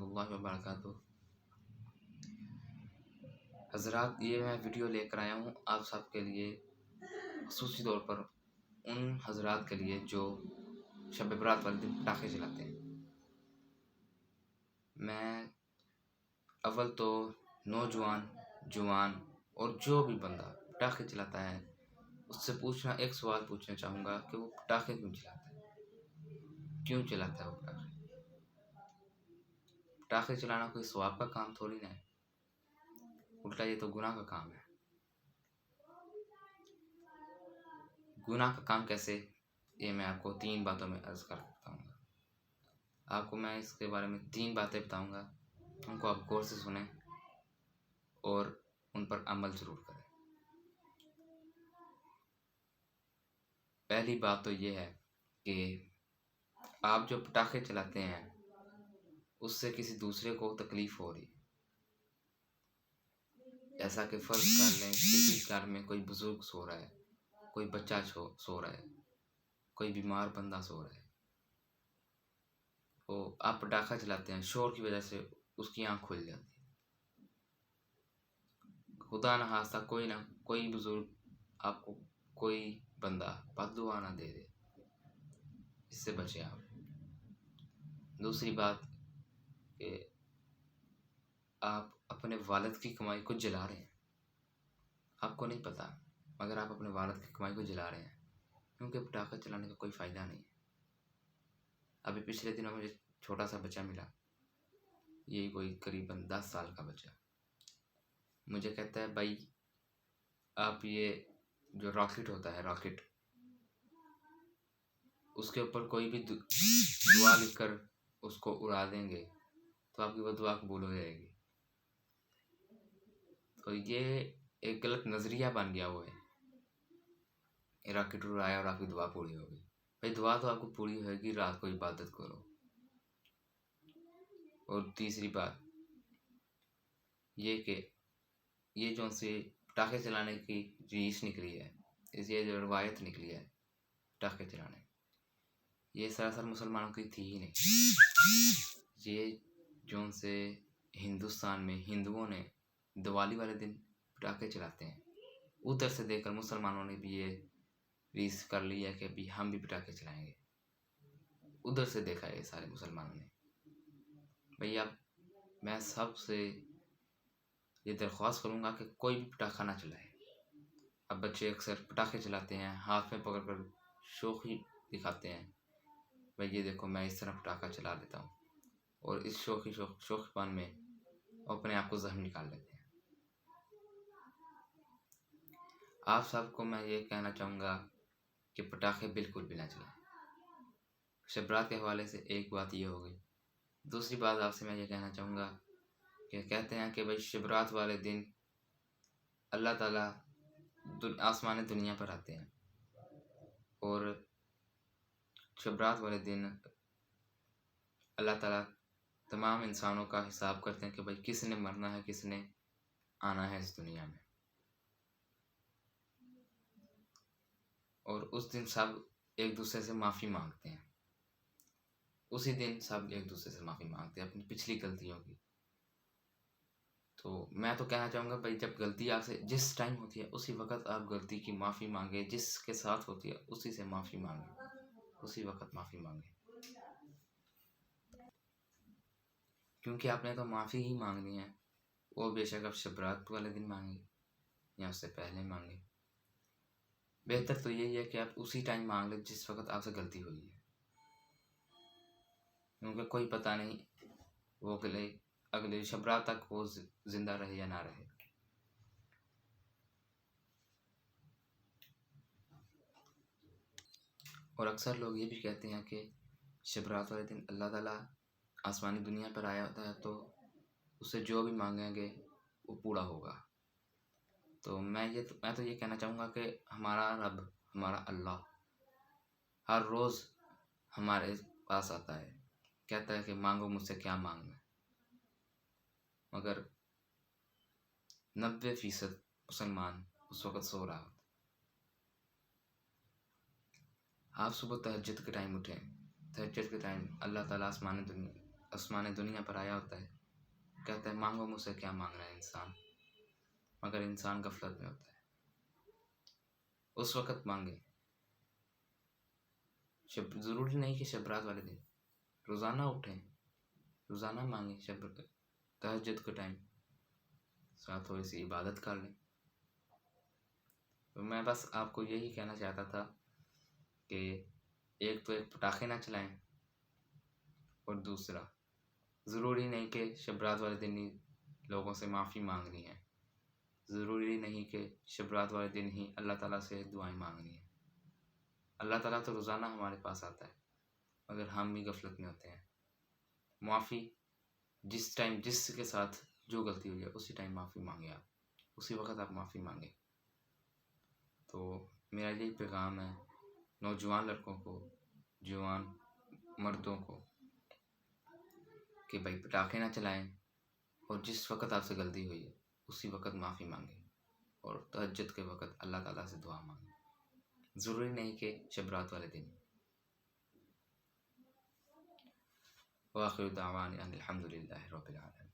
रहमतुल्लाहि व बरकातुहू। हज़रात, ये मैं वीडियो लेकर आया हूँ आप सबके लिए, ख़ुसूसी तौर पर उन हज़रात के लिए जो शब बरात वाले दिन पटाखे चलाते हैं। मैं अव्वल तो नौजवान, जवान और जो भी बंदा पटाखे चलाता है उससे एक सवाल पूछना चाहूँगा कि वो पटाखे क्यों चलाता है? क्यों चलाता है वो पटाखे? पटाखे चलाना कोई सवाब का काम थोड़ी ना है, उल्टा ये तो गुनाह का काम है। गुनाह का काम कैसे, ये मैं आपको 3 बातों में अर्ज़ कर बताऊँगा। आपको मैं इसके बारे में 3 बातें बताऊँगा, उनको आप गौर से सुनें और उन पर अमल ज़रूर करें। पहली बात तो ये है कि आप जो पटाखे चलाते हैं उससे किसी दूसरे को तकलीफ़ हो रही है। ऐसा कि फ़र्ज़ कर लें किसी घर में कोई बुज़ुर्ग सो रहा है, कोई बच्चा सो रहा है, कोई बीमार बंदा सो रहा है, तो आप पटाखा चलाते हैं, शोर की वजह से उसकी आँख खुल जाती है। खुदा न खास्ता कोई बुज़ुर्ग आपको कोई बंदा बद्दुआ ना दे दे, इससे बचें आप। दूसरी बात कि आप अपने वालिद की कमाई को जला रहे हैं, आपको नहीं पता, मगर आप अपने वालिद की कमाई को जला रहे हैं, क्योंकि पटाखा चलाने का कोई फ़ायदा नहीं है। अभी पिछले दिनों मुझे छोटा सा बच्चा मिला, यही कोई करीबन 10 साल का बच्चा, मुझे कहता है भाई आप ये जो रॉकेट होता है, रॉकेट, उसके ऊपर कोई भी दुआ लिखकर उसको उड़ा देंगे तो आपकी वो दुआ कबूल हो जाएगी। तो ये एक गलत नज़रिया बन गया हुआ है, रॉकेट उड़ाया और आपकी दुआ पूरी होगी। भाई दुआ तो आपको पूरी होगी, रात को इबादत करो। और तीसरी बात ये कि ये जो से पटाखे चलाने की रीस निकली है, ये जो रवायत निकली है पटाखे चलाने, ये सरासर मुसलमानों की थी ही नहीं। ये जो से हिंदुस्तान में हिंदुओं ने दिवाली वाले दिन पटाखे चलाते हैं, उधर से देखकर मुसलमानों ने भी ये रीस कर ली है कि अभी हम भी पटाखे चलाएंगे। उधर से देखा है ये सारे मुसलमानों ने। भैया मैं सबसे ये दरख्वास्त करूँगा कि कोई भी पटाखा ना चलाए। अब बच्चे अक्सर पटाखे चलाते हैं, हाथ में पकड़कर शौक़ी दिखाते हैं, भाई ये देखो मैं इस तरह पटाखा चला लेता हूँ, और इस शौकीपन में अपने आप को जख्म निकाल लेते हैं। आप सबको मैं ये कहना चाहूँगा कि पटाखे बिल्कुल भी ना चलाएं। शब बरात के हवाले से एक बात ये हो गई। दूसरी बात आपसे मैं ये कहना चाहूँगा कि कहते हैं कि भाई शब बरात वाले दिन अल्लाह ताला आसमान दुनिया पर आते हैं, और शब बरात वाले दिन अल्लाह ताला तमाम इंसानों का हिसाब करते हैं कि भाई किसने मरना है, किसने आना है इस दुनिया में। और उस दिन सब एक दूसरे से माफ़ी मांगते हैं, उसी दिन सब एक दूसरे से माफ़ी मांगते हैं अपनी पिछली गलतियों की। तो मैं तो कहना चाहूँगा भाई जब गलती आपसे जिस टाइम होती है उसी वक्त आप गलती की माफ़ी मांगे, जिसके साथ होती है उसी से माफ़ी मांगे, उसी वक्त माफ़ी मांगे, क्योंकि आपने तो माफ़ी ही मांगनी है। वो बेशक आप शब बरात वाले दिन मांगे या उससे पहले मांगे, बेहतर तो यही है कि आप उसी टाइम मांग लें जिस वक्त आपसे गलती हुई है, क्योंकि कोई पता नहीं वो अगले शब बरात तक वो जिंदा रहे या ना रहे। और अक्सर लोग ये भी कहते हैं कि शब बरात वाले दिन अल्लाह ताला आसमानी दुनिया पर आया होता है, तो उससे जो भी मांगेंगे वो पूरा होगा। तो मैं तो ये कहना चाहूँगा कि हमारा रब, हमारा अल्लाह हर रोज़ हमारे पास आता है, कहता है कि मांगो मुझसे क्या मांगना, मगर 90% मुसलमान उस वक़्त सो रहा होता। आप सुबह तहज्जुद के टाइम उठें, तहज्जुद के टाइम अल्लाह ताला आसमान दुनिया पर आया होता है, कहता है मांगो मुझसे, क्या मांग रहा है इंसान, मगर इंसान गफलत में होता है। उस वक़्त मांगे, ज़रूरी नहीं कि शब रात वाले दिन, रोज़ाना उठें, रोज़ाना मांगें, शब तहज्जुद के टाइम साथ थोड़ी सी इबादत कर लें। तो मैं बस आपको यही कहना चाहता था कि एक तो एक पटाखे ना चलाएं, और दूसरा ज़रूरी नहीं कि शब रात वाले दिन ही लोगों से माफ़ी मांगनी है, ज़रूरी नहीं कि शब रात वाले दिन ही अल्लाह ताला से दुआएं मांगनी है। अल्लाह ताला तो रोज़ाना हमारे पास आता है, मगर हम भी गफलत में होते हैं। माफ़ी जिस टाइम जिसके साथ जो गलती हुई है उसी टाइम माफ़ी मांगे, आप उसी वक्त आप माफ़ी मांगे। तो मेरा यही पैगाम है नौजवान लड़कों को, जवान मर्दों को, कि भाई पटाखे ना चलाएं, और जिस वक्त आपसे गलती हुई है उसी वक्त माफ़ी मांगे, और तहज्जुद के वक्त अल्लाह ताला से दुआ मांगे, ज़रूरी नहीं कि शब रात वाले दिन। व आखिर दावाना अनिल हम्दुलिल्लाहि रब्बिल आलमीन।